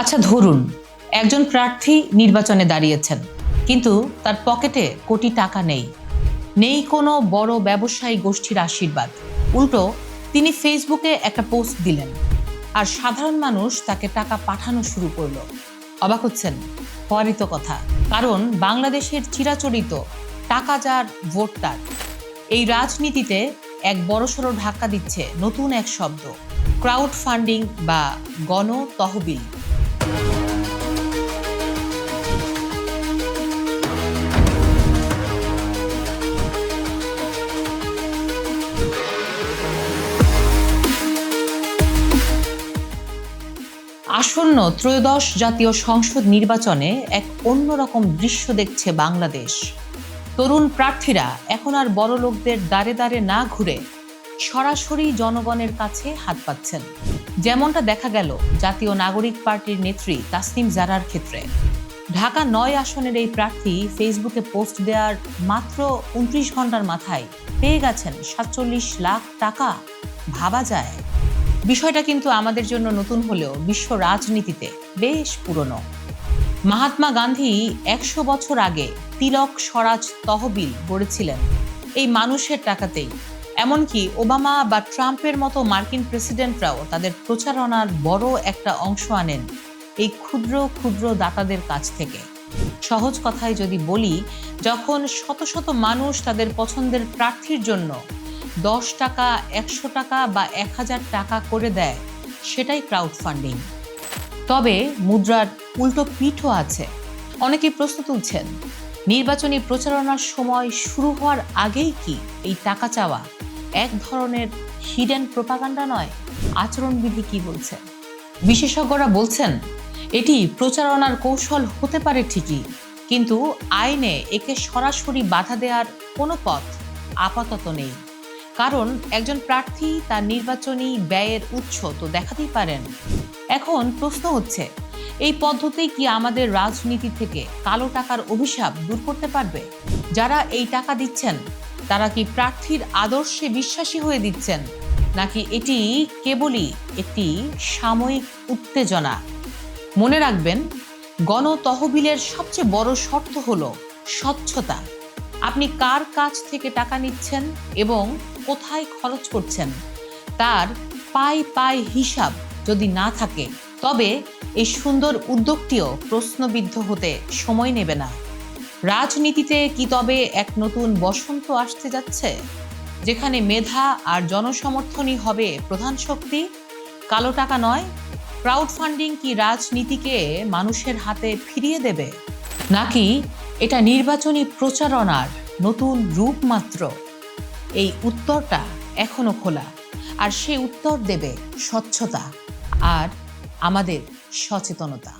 আচ্ছা ধরুন একজন প্রার্থী নির্বাচনে দাঁড়িয়েছেন, কিন্তু তার পকেটে কোটি টাকা নেই, নেই কোনো বড় ব্যবসায়ী গোষ্ঠীর আশীর্বাদ। উল্টো তিনি ফেসবুকে একটা পোস্ট দিলেন, আর সাধারণ মানুষ তাকে টাকা পাঠানো শুরু করলো। অবাক হচ্ছেন? হওয়ারই তো কথা, কারণ বাংলাদেশের চিরাচরিত টাকা যার ভোট তার। এই রাজনীতিতে এক বড়সড় ধাক্কা দিচ্ছে নতুন এক শব্দ, ক্রাউড ফান্ডিং বা গণ তহবিল। আসন্ন ত্রয়োদশ জাতীয় সংসদ নির্বাচনে এক অন্যরকম দৃশ্য দেখছে বাংলাদেশ। তরুণ প্রার্থীরা এখন আর বড় লোকদের দ্বারে দ্বারে না ঘুরে সরাসরি জনগণের কাছে হাত পাচ্ছেন, যেমনটা দেখা গেল জাতীয় নাগরিক পার্টির নেত্রী তাসনিম জারার ক্ষেত্রে। ঢাকা ৯ আসনের এই প্রার্থী ফেসবুকে পোস্ট দেওয়ার মাত্র ২৯ ঘন্টার মাথায় পেয়ে গেছেন ৪৭ লাখ টাকা। ভাবা যায়? বিষয়টা কিন্তু আমাদের জন্য নতুন হলেও বিশ্ব রাজনীতিতে বেশ পুরনো। মহাত্মা গান্ধী ১০০ বছর আগে তিলক স্বরাজ তহবিল গড়েছিলেন এই মানুষের টাকাতেই। এমনকি ওবামা বা ট্রাম্পের মতো মার্কিন প্রেসিডেন্টরাও তাদের প্রচারণার বড় একটা অংশ আনেন এই ক্ষুদ্র ক্ষুদ্র দাতাদের কাছ থেকে। সহজ কথায় যদি বলি, যখন শত শত মানুষ তাদের পছন্দের প্রার্থীর জন্য ১০ টাকা, ১০০ টাকা বা ১০০০ টাকা করে দেয়, সেটাই ক্রাউড ফান্ডিং। তবে মুদ্রার উল্টো পিঠও আছে। অনেকেই প্রশ্ন তুলছেন, নির্বাচনী প্রচারণার সময় শুরু হওয়ার আগেই কি এই টাকা চাওয়া এক ধরনের হিডেন প্রোপাগান্ডা নয়? আচরণবিধি কি বলছে? বিশেষজ্ঞরা বলছেন এটি প্রচারণার কৌশল হতে পারে ঠিকই, কিন্তু আইনে একে সরাসরি বাধা দেওয়ার কোনো পথ আপাতত নেই। কারণ একজন প্রার্থী তার নির্বাচনী ব্যয়ের উৎস তো দেখাতেই পারেন। এখন প্রশ্ন হচ্ছে, এই পদ্ধতি কি আমাদের রাজনীতি থেকে কালো টাকার অভিশাপ দূর করতে পারবে? যারা এই টাকা দিচ্ছেন তারা কি প্রার্থীর আদর্শে বিশ্বাসী হয়ে দিচ্ছেন, নাকি এটি কেবলই একটি সাময়িক উত্তেজনা? মনে রাখবেন, গণতহবিলের সবচেয়ে বড় শর্ত হলো স্বচ্ছতা। আপনি কার কাছ থেকে টাকা নিচ্ছেন এবং কোথায় খরচ করছেন তার পাই পাই হিসাব যদি না থাকে, তবে এই সুন্দর উদ্যোগটিও প্রশ্নবিদ্ধ হতে সময় নেবে না। রাজনীতিতে কি তবে এক নতুন বসন্ত আসতে যাচ্ছে, যেখানে মেধা আর জনসমর্থনই হবে প্রধান শক্তি, কালো টাকা নয়? ক্রাউড ফান্ডিং কি রাজনীতিকে মানুষের হাতে ফিরিয়ে দেবে, নাকি এটা নির্বাচনী প্রচারণার নতুন রূপ মাত্র? এই উত্তরটা এখনো খোলা, আর সেই উত্তর দেবে স্বচ্ছতা আর আমাদের সচেতনতা।